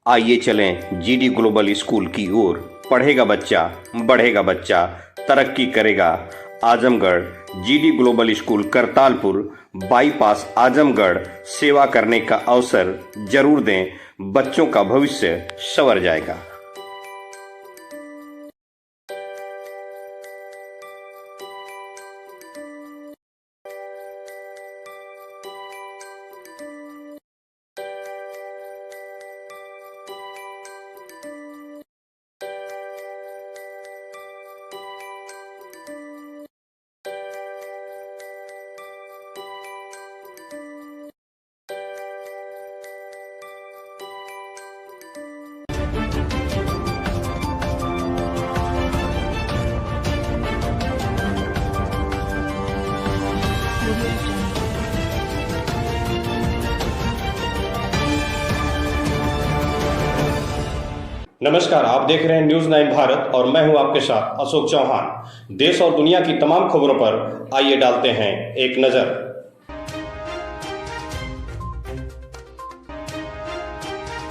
आइए चलें GD global school की ओर। पढ़ेगा बच्चा, बढ़ेगा बच्चा, तरक्की करेगा Azamgarh. GD global school Kartalpur bypass Azamgarh. सेवा करने का अवसर जरूर दें, बच्चों का भविष्य संवर जाएगा। नमस्कार, आप देख रहे हैं न्यूज 9 भारत और मैं हूं आपके साथ अशोक चौहान। देश और दुनिया की तमाम खबरों पर आइए डालते हैं एक नजर।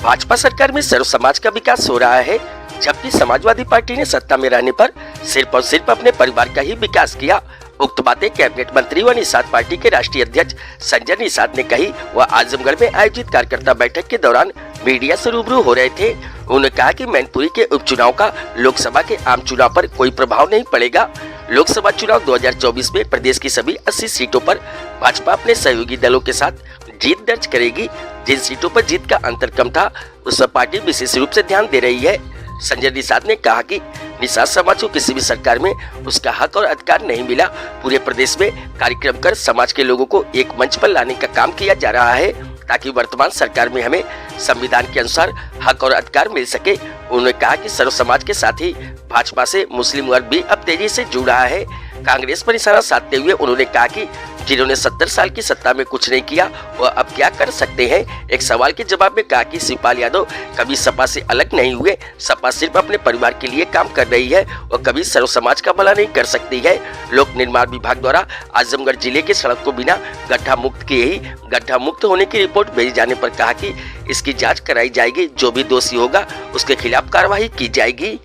भाजपा सरकार में सर्व समाज का विकास हो रहा है, जबकि समाजवादी पार्टी ने सत्ता में रहने पर सिर्फ और सिर्फ अपने परिवार का ही विकास किया। उक्त बातें कैबिनेट मंत्री व निषाद पार्टी के राष्ट्रीय अध्यक्ष संजय निषाद ने कही। वह आजमगढ़ में आयोजित कार्यकर्ता बैठक के दौरान मीडिया से रूबरू हो रहे थे। उन्होंने कहा कि मैनपुरी के उपचुनाव का लोकसभा के आम चुनाव पर कोई प्रभाव नहीं पड़ेगा। लोकसभा चुनाव 2024 में प्रदेश की सभी 80 सीटों पर भाजपा अपने सहयोगी दलों के साथ जीत दर्ज करेगी। जिन सीटों पर जीत का अंतर कम था, उस पर पार्टी विशेष रूप से ध्यान दे रही है। संजय निषाद ने कहा कि निषाद समाज को किसी भी सरकार में उसका हक और अधिकार नहीं मिला। पूरे प्रदेश में कार्यक्रम कर समाज के लोगों को एक मंच पर लाने का काम किया जा रहा है, ताकि वर्तमान सरकार में हमें संविधान के अनुसार हक और अधिकार मिल सके। उन्होंने कहा कि सर्व समाज के साथ ही भाजपा से मुस्लिम वर्ग भी अब तेजी से जुड़ रहा है। कांग्रेस पर निशाना साधते हुए उन्होंने कहा कि जिन्होंने 70 साल की सत्ता में कुछ नहीं किया, वह अब क्या कर सकते हैं। एक सवाल के जवाब में कहा कि शिवपाल यादव कभी सपा से अलग नहीं हुए। सपा सिर्फ अपने परिवार के लिए काम कर रही है और कभी सर्व समाज का भला नहीं कर सकती है। लोक निर्माण विभाग द्वारा आजमगढ़ जिले के सड़क को बिना गड्ढा मुक्त किए ही गड्ढा मुक्त होने की रिपोर्ट भेजे जाने पर कहा कि इसकी जाँच कराई जाएगी। जो भी दोषी होगा उसके खिलाफ कार्रवाई की जाएगी।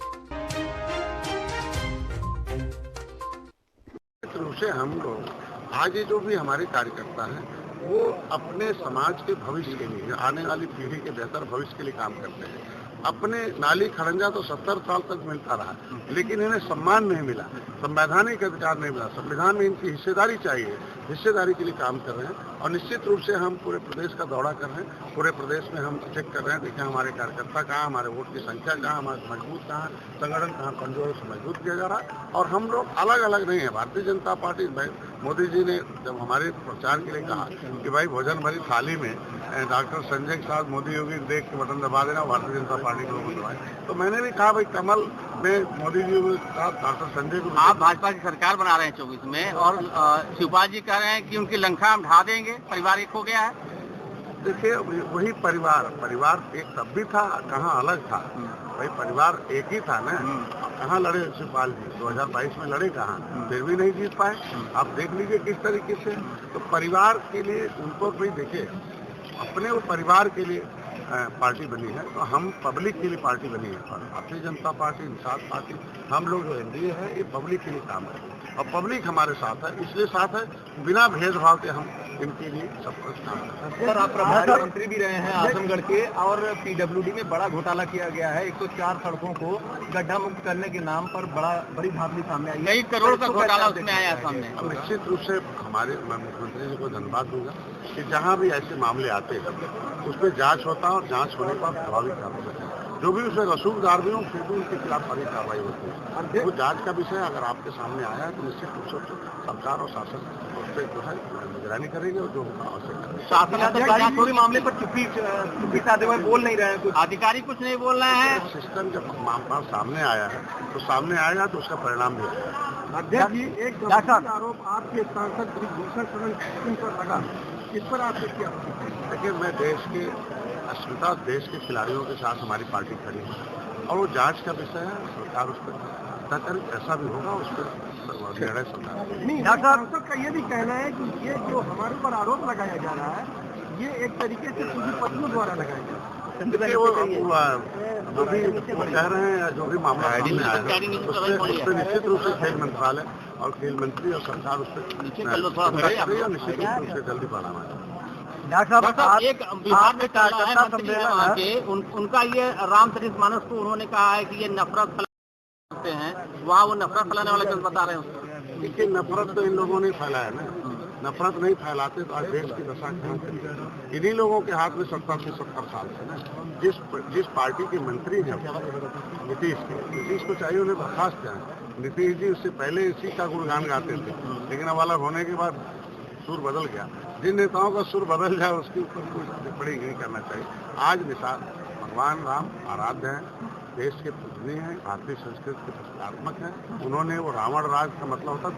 से हम लोग आज ये जो भी हमारे कार्यकर्ता हैं, वो अपने समाज के भविष्य के लिए, आने वाली पीढ़ी के बेहतर भविष्य के लिए काम करते हैं। अपने नाली खड़ंजा तो 70 साल तक मिलता रहा, लेकिन इन्हें सम्मान नहीं मिला, संवैधानिक अधिकार नहीं मिला। संविधान में इनकी हिस्सेदारी चाहिए, हिस्सेदारी के लिए काम कर रहे हैं। और निश्चित रूप से हम पूरे प्रदेश का दौरा कर रहे हैं। पूरे प्रदेश में हम चेक कर रहे हैं, देखें हमारे कार्यकर्ता कहाँ, हमारे वोट की संख्या कहाँ, हमारे मजबूत कहाँ, संगठन कहाँ कमजोर से मजबूत किया जा रहा है। और हम लोग अलग अलग नहीं है। भारतीय जनता पार्टी, मोदी जी ने जब हमारे प्रचार के लिए कहा कि भाई भोजन भरी थाली में डॉक्टर संजय के साथ मोदी योगी देख के बटन दबा देना, भारतीय जनता पार्टी को लोग दबाए, तो मैंने भी कहा भाई कमल में मोदी जी के साथ डॉक्टर संजय को। आप भाजपा की सरकार बना रहे हैं 24 में और शिवपाल जी कह रहे हैं कि उनकी लंका हम ढा देंगे, परिवार एक हो गया है। देखिए, वही परिवार एक तब भी था, कहाँ अलग था भाई, परिवार एक ही था ना। कहाँ लड़े शिवपाल जी, 2022 में लड़े कहाँ, फिर भी नहीं जीत पाए। आप देख लीजिए किस तरीके से। तो परिवार के लिए उनको भी देखिए, अपने वो परिवार के लिए पार्टी बनी है, तो हम पब्लिक के लिए पार्टी बनी है। भारतीय जनता पार्टी, निषाद पार्टी, हम लोग जो एनडीए है, ये पब्लिक के लिए काम करते हैं और पब्लिक हमारे साथ है, इसलिए साथ है, बिना भेदभाव के हम इनके लिए सब कुछ काम करते हैं। सर, आप प्रभारी मंत्री भी रहे हैं आजमगढ़ के, और पीडब्ल्यूडी में बड़ा घोटाला किया गया है। 104 सड़कों को गड्ढा मुक्त करने के नाम पर बड़ी धांधली सामने आई। कई करोड़ का घोटाला उसमें आया सामने। निश्चित रूप से हमारे, मैं मुख्यमंत्री जी को धन्यवाद दूंगा कि जहाँ भी ऐसे मामले आते हैं उसमें जांच होता है और जांच होने पर प्रभावी कार्रवाई होती है। जो भी उसमें रसूखदार भी हों, फिर भी उनके खिलाफ बड़ी कार्रवाई होती है। वो जांच का विषय अगर आपके सामने आया है तो निश्चित रूप से सरकार और शासन उस पर जो है निगरानी करेंगे और जो आवश्यक शासन पूरे मामले पर चुप्पी साधे हुए बोल नहीं रहे हैं, कुछ अधिकारी कुछ नहीं बोल रहे हैं। सिस्टम जब मामला सामने आया है तो सामने आएगा तो उसका परिणाम भी आएगा। अध्यक्ष जी, एक आरोप आपके सांसद ब्रिजभूषण शरण पर लगा, इस पर आपसे क्या? देखिए, मैं देश के अस्मिता, देश के खिलाड़ियों के साथ हमारी पार्टी खड़ी है और वो जांच का विषय है। सरकार उस पर ऐसा भी होगा, उस पर निर्णय सरकार। सांसद का ये भी कहना है कि ये जो हमारे ऊपर आरोप लगाया जा रहा है, ये एक तरीके से पूंजीपतियों द्वारा लगाया जा रहा है। देखिए वो जो भी वो कह रहे हैं या जो भी मामला सामने आया है उस पर निश्चित रूप से खेल मंत्रालय और खेल मंत्री और सरकार उस पर निश्चित रूप से जल्दी बढ़ाना है। डॉक्टर साहब एक बिहार में कार्यकर्ता सम्मेलन के उनका ये रामचरित मानस को उन्होंने कहा है कि ये नफरत फैलाते हैं, वहाँ वो नफरत फैलाने वाला केस बता रहे हैं। देखिए नफरत तो इन लोगों ने फैलाया ना, नफरत नहीं फैलाते तो आज देश की दशा कहाँ करेगी। इन्हीं लोगों के हाथ में 70 साल से ना जिस पार्टी के मंत्री हैं नीतीश को चाहिए उन्हें बर्खास्त करें। नीतीश जी उससे पहले इसी का गुणगान गाते थे, लेकिन अब अलग होने के बाद सुर बदल गया। जिन नेताओं का सुर बदल जाए उसके ऊपर कोई टिप्पणी नहीं करना चाहिए। आज निशान भगवान राम आराध्य हैं, देश के पूजनीय हैं, भारतीय संस्कृति के प्रतीकात्मक हैं। उन्होंने वो रावण राज का मतलब होता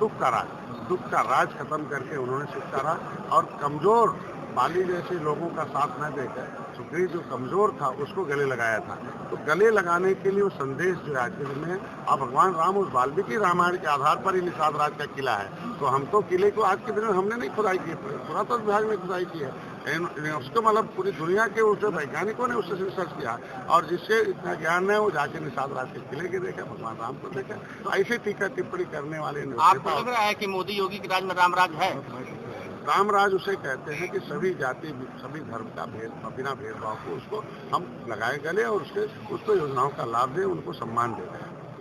दुख का राज खत्म करके उन्होंने सुख का राज और कमजोर बाली जैसे लोगों का साथ न देकर सुग्रीव जो कमजोर था उसको गले लगाया था। तो गले लगाने के लिए वो संदेश जो आज के दिन में है, अब भगवान राम उस वाल्मीकि रामायण के आधार पर ही निषाद राज का किला है। तो हम तो किले को आज के दिन में हमने नहीं खुदाई की, पुरातत्व विभाग ने खुदाई की है। उसको मतलब पूरी दुनिया के उस वैज्ञानिकों ने उससे रिसर्च किया और जिससे इतना ज्ञान है वो जाके निषाद राज के किले के देखा, भगवान राम को देखा। तो ऐसे टीका टिप्पणी करने वाले आपको लग रहा है कि मोदी योगी के राज में राम राज है? रामराज उसे कहते हैं कि सभी जाति सभी धर्म का बिना भेदभाव को उसको हम लगाए गले और उसको योजनाओं का लाभ दें, उनको सम्मान दें।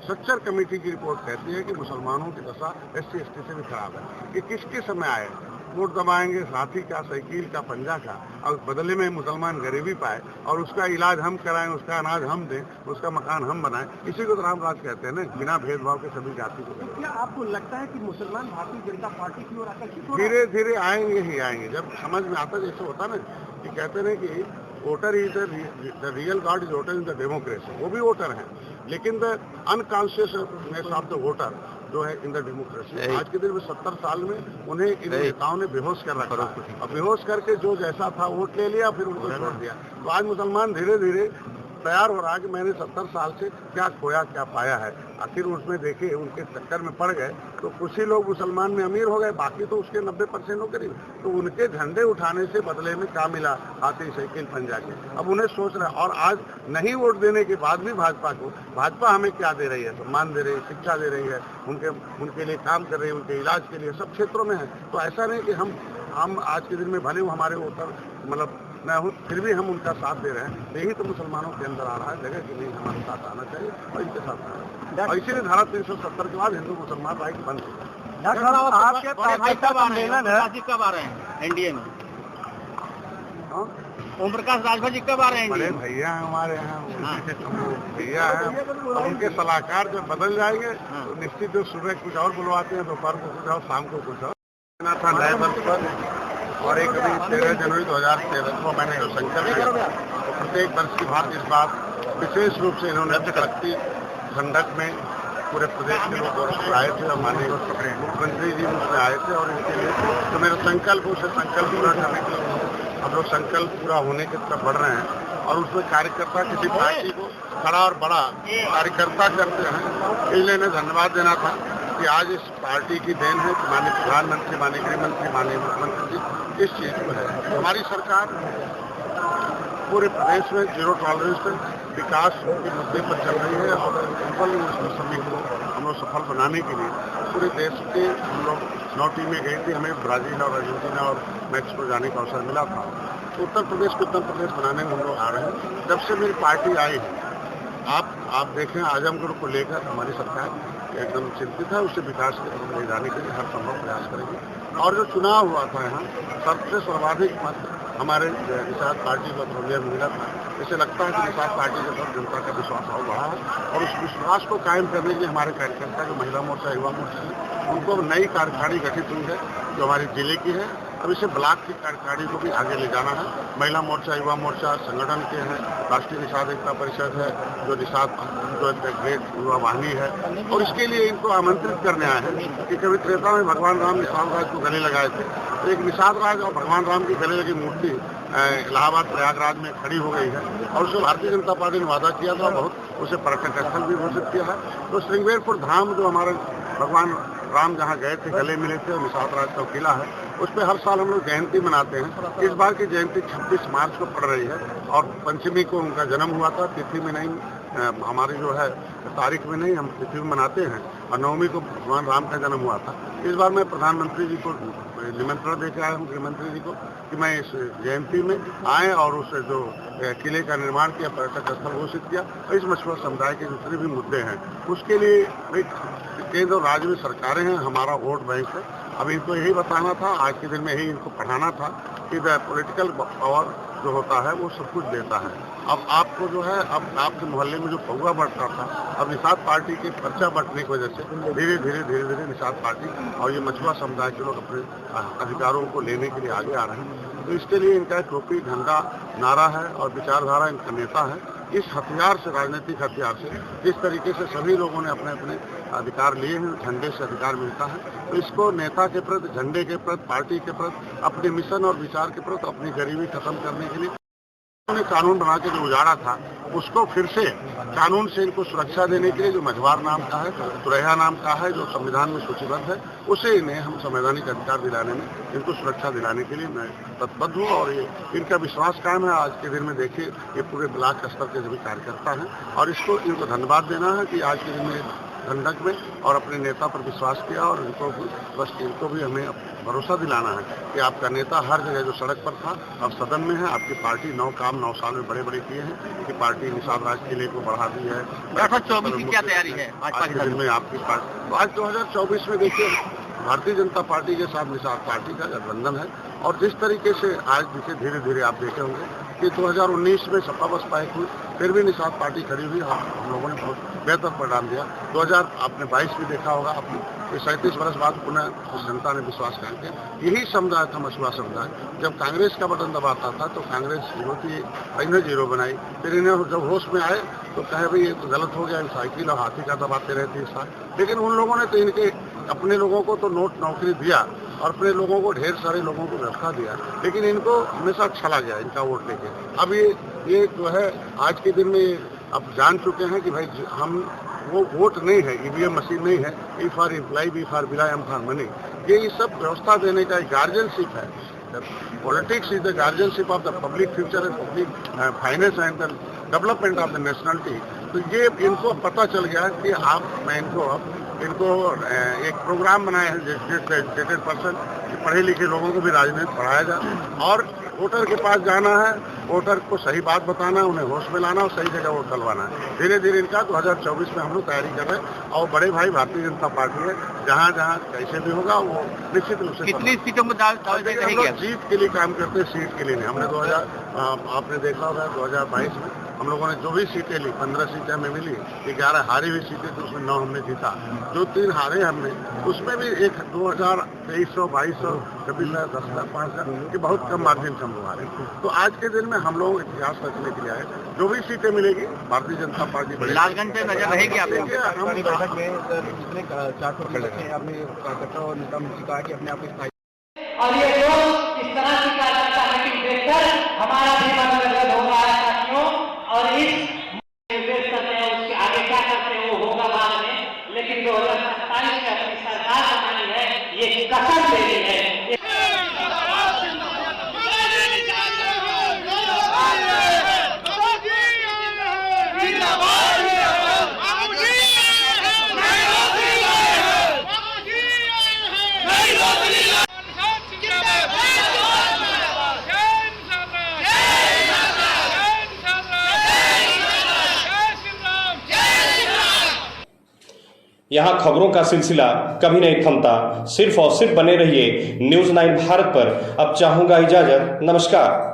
स्ट्रक्चर कमेटी की रिपोर्ट कहती है कि मुसलमानों की दशा SC/ST से भी खराब है। कि किसके समय आए वोट दबाएंगे हाथी का, साइकिल का, पंजा का, और बदले में मुसलमान गरीबी पाए और उसका इलाज हम कराएं, उसका अनाज हम दें, उसका मकान हम बनाएं। इसी को तो रामराज कहते हैं ना, बिना भेदभाव के सभी जाति को। क्या आपको लगता है कि मुसलमान भारतीय जनता पार्टी की ओर आकर्षित हो? धीरे धीरे आएंगे ही आएंगे। जब समझ में आता जैसे होता ना कि कहते हैं कि voter is the real God is voter in the democracy. वो भी वोटर हैं, लेकिन the unconsciousness of the voter जो है इन द डेमोक्रेसी। आज के दिन में 70 साल में उन्हें इन नेताओं ने बेहोश कर रखा और बेहोश करके जो जैसा था वोट ले लिया, फिर उनको छोड़ दिया। तो आज मुसलमान धीरे धीरे तैयार हो रहा है कि मैंने 70 साल से क्या खोया क्या पाया है। आखिर उसमें देखे उनके चक्कर में पड़ गए तो कुछ ही लोग मुसलमान में अमीर हो गए, बाकी तो उसके 90% लोग गरीब। तो उनके झंडे उठाने से बदले में क्या मिला? हाथी, साइकिल, पंजा के। अब उन्हें सोच रहे और आज नहीं वोट देने के बाद भी भाजपा हमें क्या दे रही है? सम्मान दे रही है, शिक्षा दे रही है, उनके लिए काम कर रही है, उनके इलाज के लिए सब क्षेत्रों में है। तो ऐसा नहीं कि हम आज के दिन में भले वो हमारे वोटर मतलब मैं हूँ, फिर भी हम उनका साथ दे रहे हैं। यही तो मुसलमानों के अंदर आ रहा है जगह कि नहीं हमारे साथ आना चाहिए और इनके साथ आना चाहिए। और इसीलिए धारा 370 के बाद हिंदू मुसलमान राइट बंद हो गया। डॉक्टर साहब आपके कब आ रहे हैं एनडीए में? ओम प्रकाश राजभर जी कब आ रहे हैं? बड़े भैया हैं हमारे यहाँ, भैया हैं। अब उनके सलाहकार जब बदल जाएंगे तो निश्चित जो सुबह कुछ और बुलवाते हैं, दोपहर को कुछ और, शाम को कुछ और। था नए वर्ष पर और एक अभी 13 जनवरी 2013 को मैंने संकल्प किया। तो प्रत्येक वर्ष की बात इस बार विशेष रूप से इन्होंने शक्ति खंडक में पूरे प्रदेश के लोग आए थे और माननीय मुख्यमंत्री जी उसमें आए थे और इसके लिए तो मेरा संकल्प उसे संकल्प पूरा करने के लिए हम लोग संकल्प पूरा होने की तरफ बढ़ रहे हैं। और उसमें कार्यकर्ता किसी पार्टी को खड़ा और बड़ा कार्यकर्ता करते हैं, इसलिए इन्हें धन्यवाद देना था कि आज इस पार्टी की देन है कि माननीय प्रधानमंत्री, माननीय गृहमंत्री, माननीय मुख्यमंत्री जी इस चीज को है। हमारी सरकार पूरे प्रदेश में जीरो टॉलरेंस पर विकास के मुद्दे पर चल रही है और सफल सभी को हम लोग सफल बनाने के लिए पूरे देश के हम लोग 9 टीमें गई थी। हमें ब्राजील और अर्जेंटीना और मैक्सिको जाने का अवसर मिला था। तो उत्तर प्रदेश को उत्तर प्रदेश बनाने में हम लोग आ रहे हैं। जब से मेरी पार्टी आई है, आप देखें आजमगढ़ को लेकर हमारी सरकार एकदम चिंतित है। उससे विकास की तरफ ले जाने के लिए हर संभव प्रयास करेंगे। और जो चुनाव हुआ था यहाँ सबसे सर्वाधिक मत हमारे निषाद पार्टी को पुरलिया में मिला था। इसे लगता है कि निषाद पार्टी के साथ जनता का विश्वास और बढ़ा है और उस विश्वास को कायम करने के लिए हमारे कार्यकर्ता जो महिला मोर्चा, युवा मोर्चा है, उनको अब नई कार्यकारिणी गठित हुई है जो हमारे जिले की है। अब इसे ब्लॉक की कार्यकारिणी को भी आगे ले जाना है। महिला मोर्चा, युवा मोर्चा संगठन के हैं, राष्ट्रीय निषाद एकता परिषद है, जो निषाद जो ग्रेट युवा वाहिनी है, और इसके लिए इनको आमंत्रित करने आए हैं कि कभी त्रेता में भगवान राम निषाद राज को गले लगाए थे। तो एक निषाद राज और भगवान राम की गले लगी मूर्ति इलाहाबाद प्रयागराज में खड़ी हो गई है और उसको भारतीय जनता पार्टी ने वादा किया था, बहुत उसे पर्यटक स्थल भी घोषित किया है। तो श्रृंगेरपुर धाम जो हमारे भगवान राम जहाँ गए थे, गले मिले थे, और निषाद राज का किला है, उस पर हर साल हम लोग जयंती मनाते हैं। इस बार की जयंती 26 मार्च को पड़ रही है और पंचमी को उनका जन्म हुआ था, तिथि में नहीं, हमारी जो है तारीख में नहीं, हम तिथि में मनाते हैं, और नवमी को भगवान राम का जन्म हुआ था। इस बार मैं प्रधानमंत्री जी को निमंत्रण देकर आया हूँ, गृहमंत्री जी को, कि मैं इस जयंती में आए और उस जो किले का निर्माण किया, पर्यटक स्थल घोषित किया, और इस मछुआरा समुदाय के जितने भी मुद्दे हैं उसके लिए केंद्र और राज्य में सरकारें हैं, हमारा वोट बैंक है। अब इनको यही बताना था, आज के दिन में यही इनको पढ़ाना था कि पॉलिटिकल पावर जो होता है वो सब कुछ देता है। अब आपको जो है, अब आपके मोहल्ले में जो पौवा बढ़ता था, अब निषाद पार्टी के पर्चा बंटने की वजह से धीरे धीरे निषाद पार्टी और ये मछुआ समुदाय के लोग अपने अधिकारों को लेने के लिए आगे आ रहे हैं। तो इसके लिए इनका एक टोपी झंडा नारा है और विचारधारा इनका नेता है। इस हथियार से, राजनीतिक हथियार से, जिस तरीके से सभी लोगों ने अपने अपने अधिकार लिए हैं, झंडे से अधिकार मिलता है, तो इसको नेता के प्रति, झंडे के प्रति, पार्टी के प्रति, अपने मिशन और विचार के प्रति, अपनी गरीबी खत्म करने के लिए उन्होंने कानून बना के जो उजाड़ा था, उसको फिर से कानून से इनको सुरक्षा देने के लिए जो मझवार नाम का है, तुरैया नाम का है, जो संविधान में सूचीबद्ध है, उसे इन्हें हम संवैधानिक अधिकार दिलाने में, इनको सुरक्षा दिलाने के लिए मैं तत्पद हूँ। और ये इनका विश्वास कायम है। आज के दिन में देखिए, ये पूरे ब्लॉक स्तर के सभी कार्यकर्ता हैं, और इसको इनको धन्यवाद देना है कि आज के दिन में गंडक में और अपने नेता पर विश्वास किया, और इनको भी हमें भरोसा दिलाना है कि आपका नेता हर जगह जो सड़क पर था अब सदन में है। आपकी पार्टी 9 काम 9 साल में बड़े बड़े किए हैं कि पार्टी निषाद राज किले को बढ़ा दी है। 2024 की क्या तैयारी है आज के दिन में आपकी पार्टी? तो आज 2024 में देखिए, भारतीय जनता पार्टी के साथ निषाद पार्टी का गठबंधन है, और जिस तरीके से आज जिसे धीरे धीरे आप देखे होंगे कि 2019 में सपा बसपा एक हुई, फिर भी निषाद पार्टी खड़ी हुई, हम लोगों ने बहुत बेहतर परिणाम दिया। 2022 भी देखा होगा आपने, 37 वर्ष बाद पुनः जनता ने विश्वास कायम किया। यही समुदाय था मछुआ समुदाय। जब कांग्रेस का बटन दबाता था तो कांग्रेस जीरो थी, इन्हें जीरो बनाई, फिर इन्हें जब होश में आए तो कहे भाई ये तो गलत हो गया, साइकिल और हाथी का दबाते रहते इस साल। लेकिन उन लोगों ने तो इनके अपने लोगों को तो नौकरी दिया और अपने लोगों को, ढेर सारे लोगों को व्यवस्था दिया, लेकिन इनको हमेशा छला गया इनका वोट लेके। अब ये जो है आज के दिन में अब जान चुके हैं कि भाई हम वो वोट नहीं है, ईवीएम मशीन नहीं है, E for employ, B for बिला, एम फॉर मनी, ये सब व्यवस्था देने का एक गार्जियनशिप है। Politics is the guardianship of the public future and public finance and the development of the nationality. तो ये इनको पता चल गया कि मैं इनको एक प्रोग्राम बनाया है एजुकेटेड पर्सन, पढ़े लिखे लोगों को भी राजनीति पढ़ाया जाए, और वोटर के पास जाना है, वोटर को सही बात बताना, उन्हें होश में लाना और सही जगह वोट डलवाना है। धीरे धीरे इनका 2024 में हम लोग तैयारी कर रहे हैं, और बड़े भाई भारतीय जनता पार्टी है, जहाँ जहाँ कैसे भी होगा वो निश्चित रूप से। कितनी सीटों में जीत के लिए काम करते हैं, सीट के लिए नहीं। हमने आपने देखा होगा 2022 में हम लोगों ने जो भी सीटें ली, 15 सीटें हमें मिली, 11 हारी हुई सीटें तो उसमें 9 हमने जीता। जो 3 हारे हमने, उसमें भी 2000, 2300, 2200, 2600, 10,000, 5,000 के बहुत कम मार्जिन से हम लोग हारे। तो आज के दिन में हम लोग इतिहास रचने के लिए आए। जो भी सीटें मिलेगी भारतीय जनता पार्टी लालगंज पे नजर रहेगी आप बैठक में, जितने 400 आपने कार्यकर्ता और नेता मुझे कहा कि अपने आप को, और ये लोग इस तरह की कार्यकर्ता मीटिंग देखकर हमारा भी मन गदगद हो रहा है साथियों। और इस निर्देश करते हैं, उसके आगे क्या करते हैं वो होगा बाद में, लेकिन 2027 में अपनी सरकार बनानी है, ये कसम लेनी है। यहाँ खबरों का सिलसिला कभी नहीं थमता। सिर्फ और सिर्फ बने रहिए न्यूज़ 9 भारत पर। अब चाहूंगा इजाजत, नमस्कार।